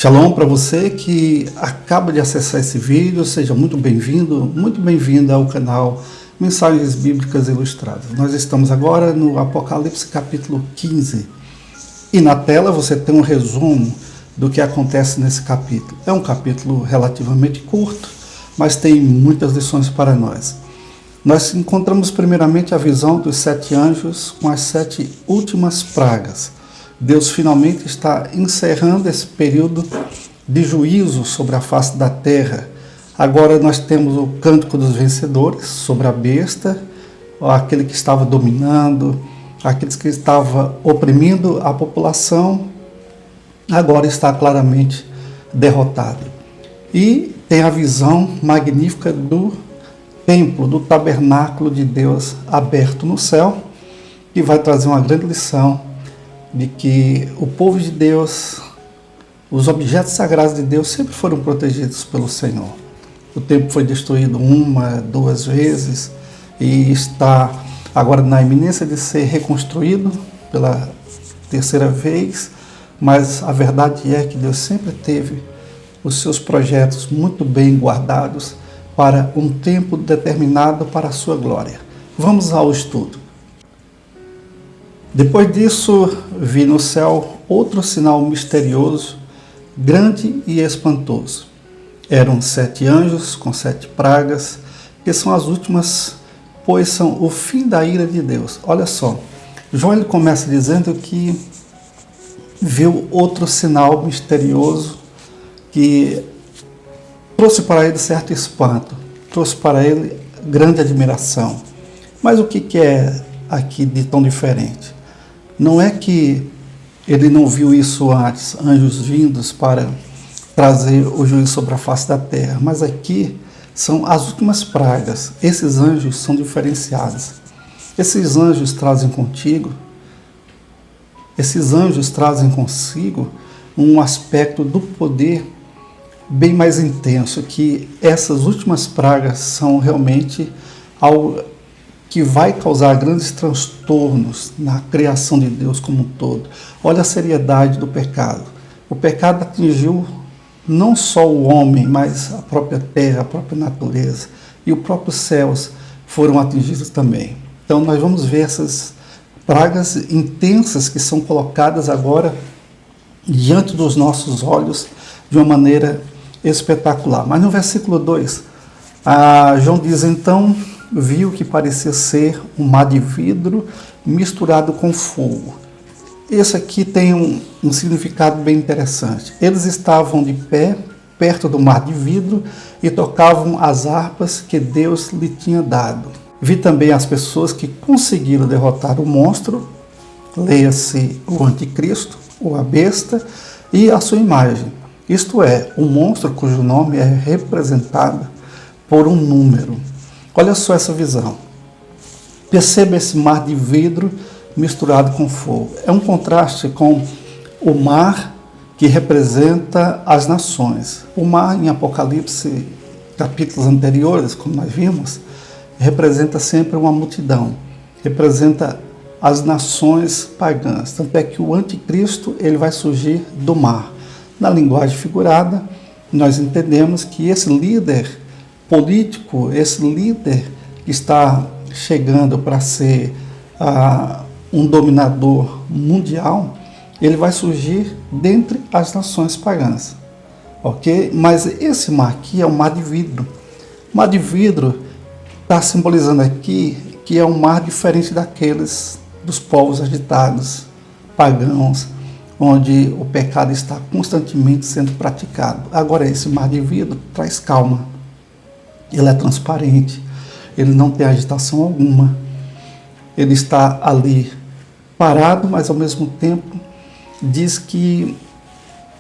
Shalom para você que acaba de acessar esse vídeo, seja muito bem-vinda ao canal Mensagens Bíblicas Ilustradas. Nós estamos agora no Apocalipse capítulo 15 e na tela você tem um resumo do que acontece nesse capítulo. É um capítulo relativamente curto, mas tem muitas lições para nós. Nós encontramos primeiramente a visão dos 7 anjos com as 7 últimas pragas. Deus finalmente está encerrando esse período de juízo sobre a face da terra. Agora nós temos o cântico dos vencedores sobre a besta, aquele que estava dominando, aqueles que estavam oprimindo a população, agora está claramente derrotado. E tem a visão magnífica do templo, do tabernáculo de Deus aberto no céu, que vai trazer uma grande lição de que o povo de Deus, os objetos sagrados de Deus sempre foram protegidos pelo Senhor. O templo foi destruído 1, 2 vezes e está agora na iminência de ser reconstruído pela 3ª vez, mas a verdade é que Deus sempre teve os seus projetos muito bem guardados para um tempo determinado para a sua glória. Vamos ao estudo. Depois disso, vi no céu outro sinal misterioso, grande e espantoso. Eram 7 anjos com 7 pragas, que são as últimas, pois são o fim da ira de Deus. Olha só, João ele começa dizendo que viu outro sinal misterioso que trouxe para ele certo espanto, trouxe para ele grande admiração. Mas o que é aqui de tão diferente? Não é que ele não viu isso antes, anjos vindos para trazer o juízo sobre a face da terra, mas aqui são as últimas pragas. Esses anjos são diferenciados. Esses anjos trazem consigo um aspecto do poder bem mais intenso, que essas últimas pragas são realmente algo que vai causar grandes transtornos na criação de Deus como um todo. Olha a seriedade do pecado. O pecado atingiu não só o homem, mas a própria terra, a própria natureza. E os próprios céus foram atingidos também. Então nós vamos ver essas pragas intensas que são colocadas agora diante dos nossos olhos de uma maneira espetacular. Mas no versículo 2, João diz, então viu que parecia ser um mar de vidro misturado com fogo. Esse aqui tem um significado bem interessante. Eles estavam de pé, perto do mar de vidro, e tocavam as harpas que Deus lhe tinha dado. Vi também as pessoas que conseguiram derrotar o monstro, leia-se o anticristo, ou a besta, e a sua imagem. Isto é, o monstro cujo nome é representado por um número. Olha só essa visão. Perceba esse mar de vidro misturado com fogo. É um contraste com o mar que representa as nações. O mar, em Apocalipse, capítulos anteriores, como nós vimos, representa sempre uma multidão. Representa as nações pagãs. Tanto é que o anticristo ele vai surgir do mar. Na linguagem figurada, nós entendemos que esse líder político, esse líder que está chegando para ser um dominador mundial, ele vai surgir dentre as nações pagãs, ok? Mas esse mar aqui é um mar de vidro. O mar de vidro está simbolizando aqui que é um mar diferente daqueles dos povos agitados, pagãos, onde o pecado está constantemente sendo praticado. Agora esse mar de vidro traz calma. Ele é transparente, ele não tem agitação alguma. Ele está ali parado, mas ao mesmo tempo diz que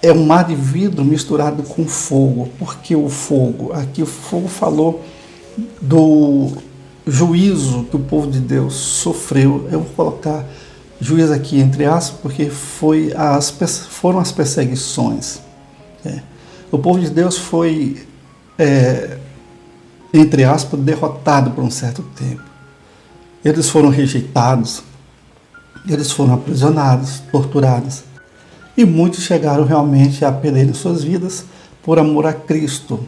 é um mar de vidro misturado com fogo. Por que o fogo? Aqui o fogo falou do juízo que o povo de Deus sofreu. Eu vou colocar juízo aqui entre aspas, porque foram as perseguições. O povo de Deus foi entre aspas, derrotado por um certo tempo. Eles foram rejeitados, eles foram aprisionados, torturados. E muitos chegaram realmente a perderem suas vidas por amor a Cristo.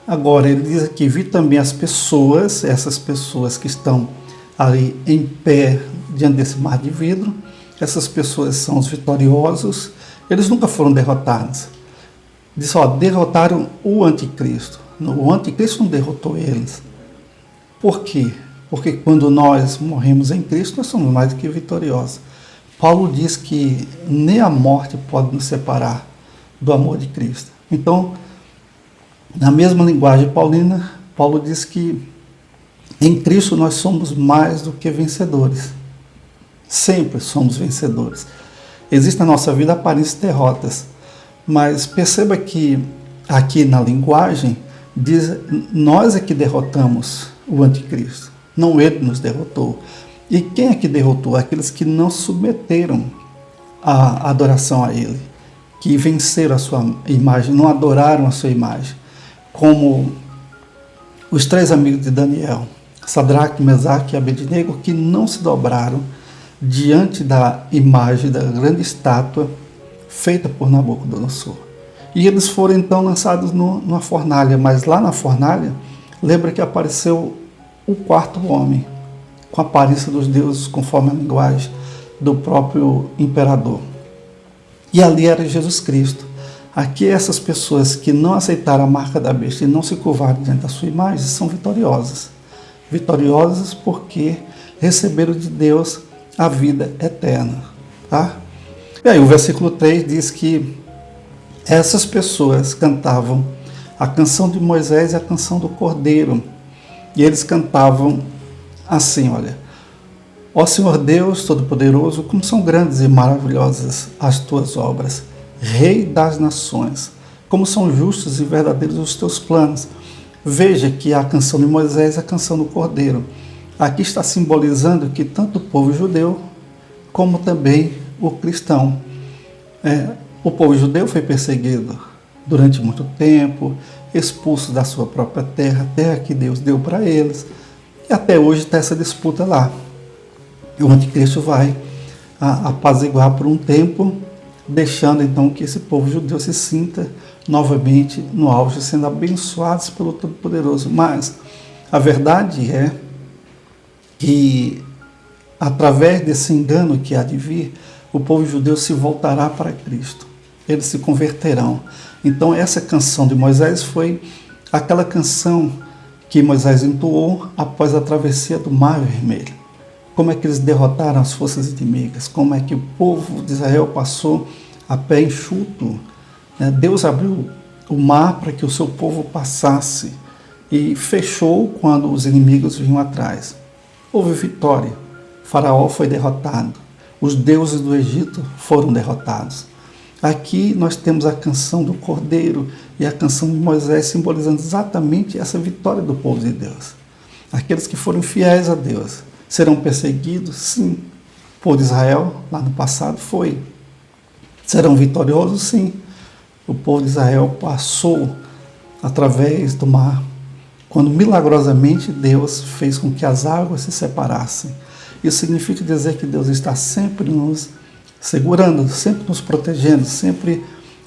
Agora, ele diz aqui, vi também as pessoas, essas pessoas que estão ali em pé diante desse mar de vidro, essas pessoas são os vitoriosos, eles nunca foram derrotados. Diz, derrotaram o anticristo. O anticristo não derrotou eles. Por quê? Porque quando nós morremos em Cristo, nós somos mais do que vitoriosos. Paulo diz que nem a morte pode nos separar do amor de Cristo. Então, na mesma linguagem paulina, Paulo diz que em Cristo nós somos mais do que vencedores. Sempre somos vencedores. Existe na nossa vida aparências de derrotas, mas perceba que aqui na linguagem diz nós é que derrotamos o anticristo, não ele nos derrotou. E quem é que derrotou? Aqueles que não submeteram a adoração a ele, que venceram a sua imagem, não adoraram a sua imagem, como os 3 amigos de Daniel, Sadraque, Mesaque e Abednego, que não se dobraram diante da imagem da grande estátua feita por Nabucodonosor. E eles foram então lançados numa fornalha, mas lá na fornalha, lembra que apareceu o 4º homem, com a aparência dos deuses, conforme a linguagem do próprio imperador. E ali era Jesus Cristo. Aqui essas pessoas que não aceitaram a marca da besta e não se curvaram diante da sua imagem são vitoriosas. Vitoriosas porque receberam de Deus a vida eterna. Tá? E aí o versículo 3 diz que essas pessoas cantavam a canção de Moisés e a canção do Cordeiro. E eles cantavam assim, olha: ó Senhor Deus Todo-Poderoso, como são grandes e maravilhosas as tuas obras, Rei das nações, como são justos e verdadeiros os teus planos. Veja que a canção de Moisés é a canção do Cordeiro. Aqui está simbolizando que tanto o povo judeu como também o cristão. O povo judeu foi perseguido durante muito tempo, expulso da sua própria terra, terra que Deus deu para eles. E até hoje está essa disputa lá. E o anticristo vai apaziguar por um tempo, deixando então que esse povo judeu se sinta novamente no auge, sendo abençoados pelo Todo-Poderoso. Mas a verdade é que, através desse engano que há de vir, o povo judeu se voltará para Cristo. Eles se converterão. Então essa canção de Moisés foi aquela canção que Moisés entoou após a travessia do Mar Vermelho. Como é que eles derrotaram as forças inimigas? Como é que o povo de Israel passou a pé enxuto? Deus abriu o mar para que o seu povo passasse e fechou quando os inimigos vinham atrás. Houve vitória. Faraó foi derrotado. Os deuses do Egito foram derrotados. Aqui nós temos a canção do Cordeiro e a canção de Moisés simbolizando exatamente essa vitória do povo de Deus. Aqueles que foram fiéis a Deus serão perseguidos? Sim. O povo de Israel, lá no passado, foi. Serão vitoriosos? Sim. O povo de Israel passou através do mar, quando milagrosamente Deus fez com que as águas se separassem. Isso significa dizer que Deus está sempre nos segurando, sempre nos protegendo, sempre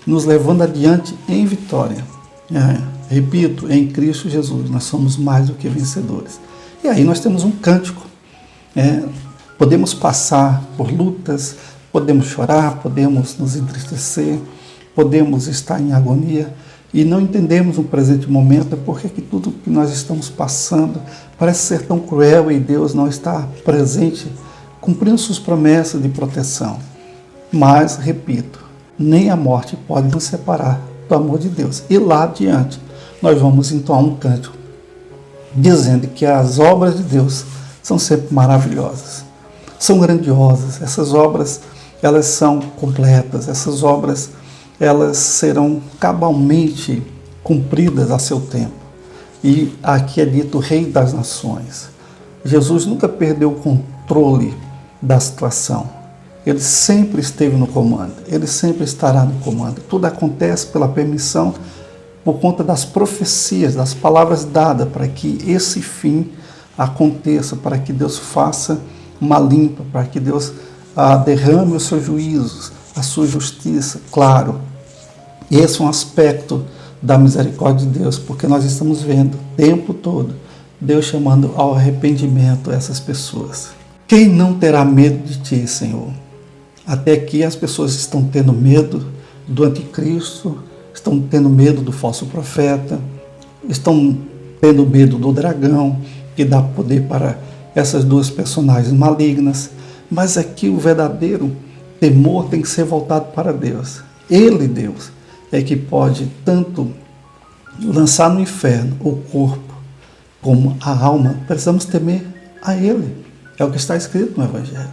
nos levando adiante em vitória. Repito, em Cristo Jesus nós somos mais do que vencedores. E aí nós temos um cântico. Podemos passar por lutas, podemos chorar, podemos nos entristecer, podemos estar em agonia e não entendemos no presente momento porque que tudo que nós estamos passando parece ser tão cruel e Deus não está presente, cumprindo suas promessas de proteção. Mas, repito, nem a morte pode nos separar do amor de Deus. E lá adiante nós vamos entoar um cântico dizendo que as obras de Deus são sempre maravilhosas, são grandiosas. Essas obras, elas são completas, essas obras, elas serão cabalmente cumpridas a seu tempo. E aqui é dito Rei das Nações. Jesus nunca perdeu o controle da situação. Ele sempre esteve no comando, ele sempre estará no comando. Tudo acontece pela permissão, por conta das profecias, das palavras dadas para que esse fim aconteça, para que Deus faça uma limpa, para que Deus derrame os seus juízos, a sua justiça, claro. Esse é um aspecto da misericórdia de Deus, porque nós estamos vendo o tempo todo Deus chamando ao arrependimento essas pessoas. Quem não terá medo de ti, Senhor? Até aqui as pessoas estão tendo medo do anticristo, estão tendo medo do falso profeta, estão tendo medo do dragão, que dá poder para essas duas personagens malignas. Mas aqui o verdadeiro temor tem que ser voltado para Deus. Ele, Deus, é que pode tanto lançar no inferno o corpo como a alma. Precisamos temer a Ele. É o que está escrito no Evangelho.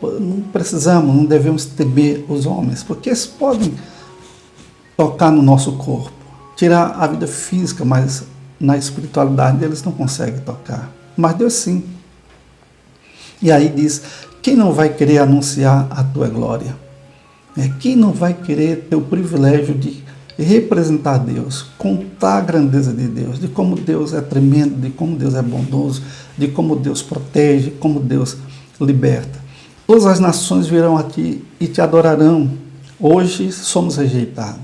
Não precisamos, não devemos temer os homens, porque eles podem tocar no nosso corpo, tirar a vida física, mas na espiritualidade eles não conseguem tocar. Mas Deus sim. E aí diz, quem não vai querer anunciar a tua glória? Quem não vai querer ter o privilégio de representar Deus, contar a grandeza de Deus, de como Deus é tremendo, de como Deus é bondoso, de como Deus protege, como Deus liberta. Todas as nações virão a ti e te adorarão. Hoje somos rejeitados,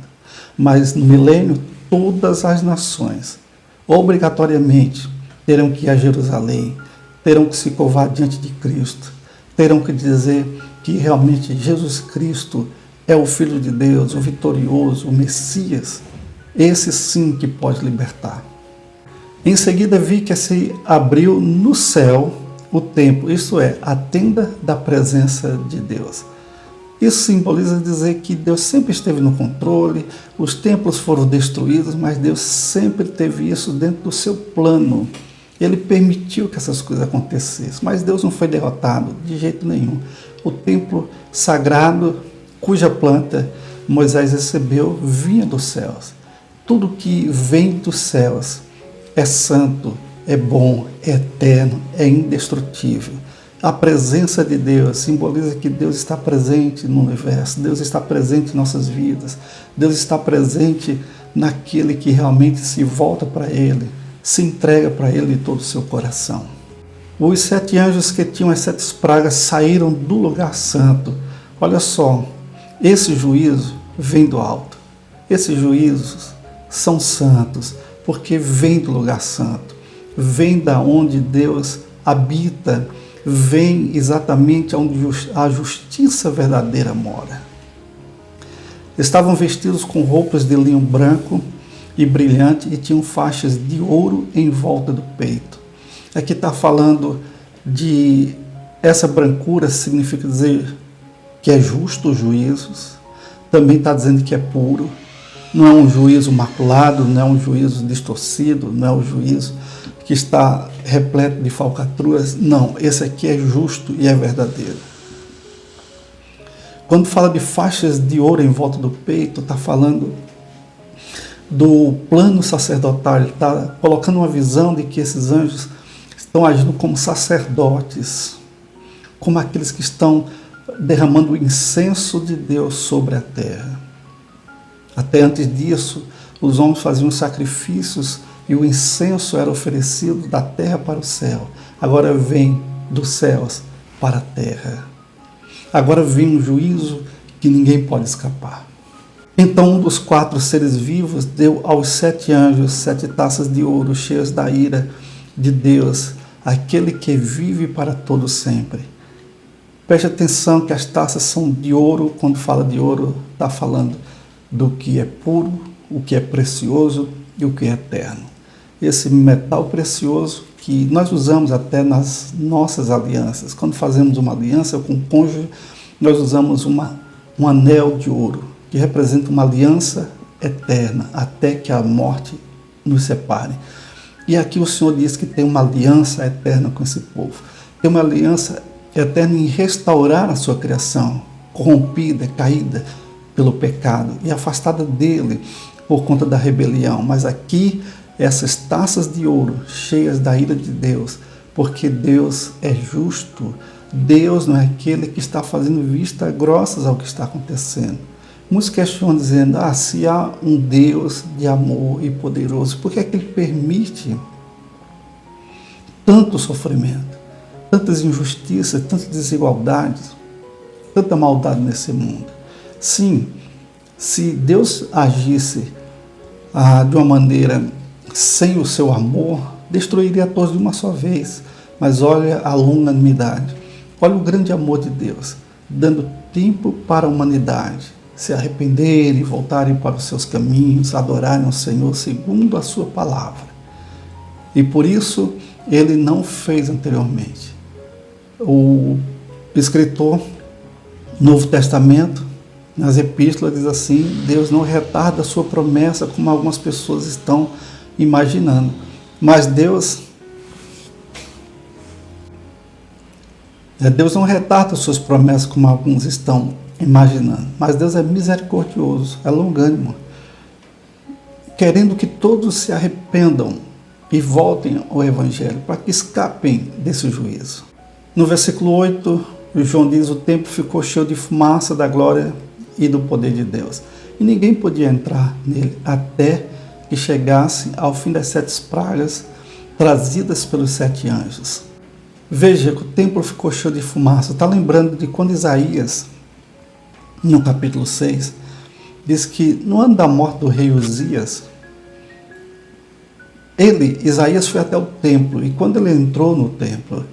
mas no milênio todas as nações obrigatoriamente terão que ir a Jerusalém, terão que se curvar diante de Cristo, terão que dizer que realmente Jesus Cristo é o Filho de Deus, o vitorioso, o Messias, esse sim que pode libertar. Em seguida vi que se abriu no céu o templo, isto é, a tenda da presença de Deus. Isso simboliza dizer que Deus sempre esteve no controle, os templos foram destruídos, mas Deus sempre teve isso dentro do seu plano. Ele permitiu que essas coisas acontecessem, mas Deus não foi derrotado de jeito nenhum. O templo sagrado, cuja planta Moisés recebeu, vinha dos céus. Tudo que vem dos céus é santo, é bom, é eterno, é indestrutível. A presença de Deus simboliza que Deus está presente no universo, Deus está presente em nossas vidas, Deus está presente naquele que realmente se volta para Ele, se entrega para Ele de todo o seu coração. Os 7 anjos que tinham as 7 pragas saíram do lugar santo. Olha só, esse juízo vem do alto. Esses juízos são santos, porque vem do lugar santo, vem da onde Deus habita, vem exatamente onde a justiça verdadeira mora. Estavam vestidos com roupas de linho branco e brilhante e tinham faixas de ouro em volta do peito. Aqui está falando de essa brancura, significa dizer que é justo os juízos, também está dizendo que é puro, não é um juízo maculado, não é um juízo distorcido, não é um juízo que está repleto de falcatruas, não, esse aqui é justo e é verdadeiro. Quando fala de faixas de ouro em volta do peito, está falando do plano sacerdotal, ele está colocando uma visão de que esses anjos estão agindo como sacerdotes, como aqueles que estão derramando o incenso de Deus sobre a terra. Até antes disso, os homens faziam sacrifícios e o incenso era oferecido da terra para o céu. Agora vem dos céus para a terra. Agora vem um juízo que ninguém pode escapar. Então um dos 4 seres vivos deu aos 7 anjos 7 taças de ouro cheias da ira de Deus, aquele que vive para todo sempre. Preste atenção que as taças são de ouro. Quando fala de ouro, está falando do que é puro, o que é precioso e o que é eterno. Esse metal precioso que nós usamos até nas nossas alianças. Quando fazemos uma aliança com o cônjuge, nós usamos um anel de ouro, que representa uma aliança eterna, até que a morte nos separe. E aqui o Senhor diz que tem uma aliança eterna com esse povo. Tem uma aliança eterna em restaurar a sua criação, corrompida, caída pelo pecado e afastada dele por conta da rebelião. Mas aqui, essas taças de ouro cheias da ira de Deus, porque Deus é justo. Deus não é aquele que está fazendo vista grossas ao que está acontecendo. Muitos questionam dizendo, se há um Deus de amor e poderoso, por que é que Ele permite tanto sofrimento, tantas injustiças, tantas desigualdades, tanta maldade nesse mundo? Sim, se Deus agisse de uma maneira sem o seu amor, destruiria todos de uma só vez. Mas olha a longanimidade, olha o grande amor de Deus, dando tempo para a humanidade se arrependerem, voltarem para os seus caminhos, adorarem o Senhor segundo a sua palavra. E por isso ele não fez anteriormente. O escritor do Novo Testamento, nas epístolas, diz assim: Deus não retarda a sua promessa como algumas pessoas estão imaginando, mas Deus não retarda as suas promessas como alguns estão imaginando, mas Deus é misericordioso, é longânimo, querendo que todos se arrependam e voltem ao Evangelho, para que escapem desse juízo. No versículo 8, João diz: o templo ficou cheio de fumaça da glória e do poder de Deus, e ninguém podia entrar nele até que chegasse ao fim das 7 pragas trazidas pelos 7 anjos. Veja que o templo ficou cheio de fumaça. Está lembrando de quando Isaías, no capítulo 6, diz que no ano da morte do rei Uzias, Isaías foi até o templo, e quando ele entrou no templo,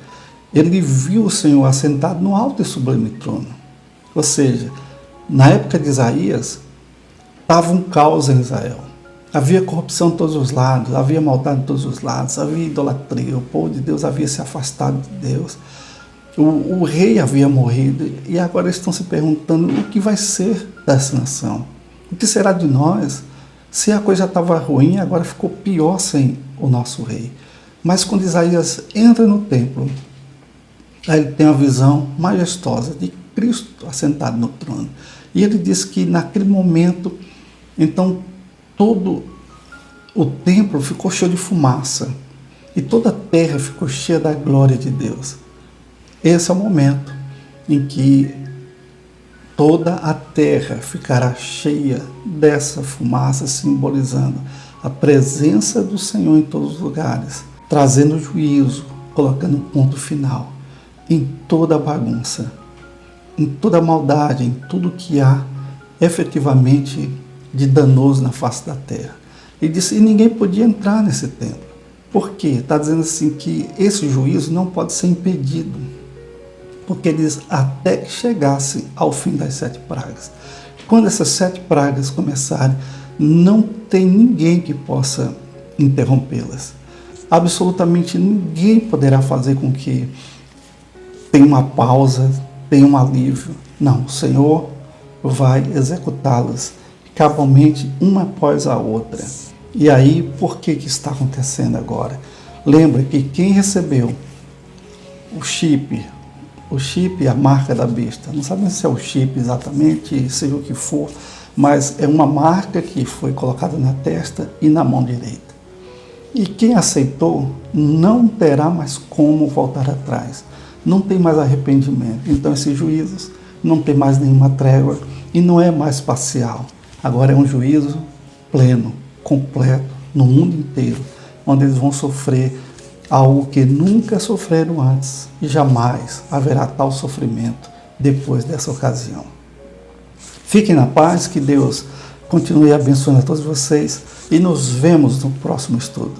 ele viu o Senhor assentado no alto e sublime trono. Ou seja, na época de Isaías, estava um caos em Israel. Havia corrupção de todos os lados, havia maldade de todos os lados, havia idolatria, o povo de Deus havia se afastado de Deus, o rei havia morrido, e agora eles estão se perguntando o que vai ser dessa nação, o que será de nós, se a coisa estava ruim, agora ficou pior sem o nosso rei. Mas quando Isaías entra no templo, aí ele tem uma visão majestosa de Cristo assentado no trono, e ele diz que naquele momento, então, todo o templo ficou cheio de fumaça e toda a terra ficou cheia da glória de Deus. Esse é o momento em que toda a terra ficará cheia dessa fumaça, simbolizando a presença do Senhor em todos os lugares, trazendo juízo, colocando um ponto final em toda a bagunça, em toda a maldade, em tudo que há efetivamente de danoso na face da terra. E disse, e ninguém podia entrar nesse templo. Por quê? Está dizendo assim que esse juízo não pode ser impedido, porque diz até que chegasse ao fim das 7 pragas. Quando essas 7 pragas começarem, não tem ninguém que possa interrompê-las. Absolutamente ninguém poderá fazer com que tenha uma pausa, tenha um alívio. Não, o Senhor vai executá-las cabalmente uma após a outra. E aí, por que está acontecendo agora? Lembra que quem recebeu o chip, a marca da besta, não sabemos se é o chip exatamente, seja o que for, mas é uma marca que foi colocada na testa e na mão direita. E quem aceitou não terá mais como voltar atrás, não tem mais arrependimento. Então esses juízos não tem mais nenhuma trégua e não é mais parcial. Agora é um juízo pleno, completo, no mundo inteiro, onde eles vão sofrer algo que nunca sofreram antes e jamais haverá tal sofrimento depois dessa ocasião. Fiquem na paz, que Deus continue abençoando a todos vocês e nos vemos no próximo estudo.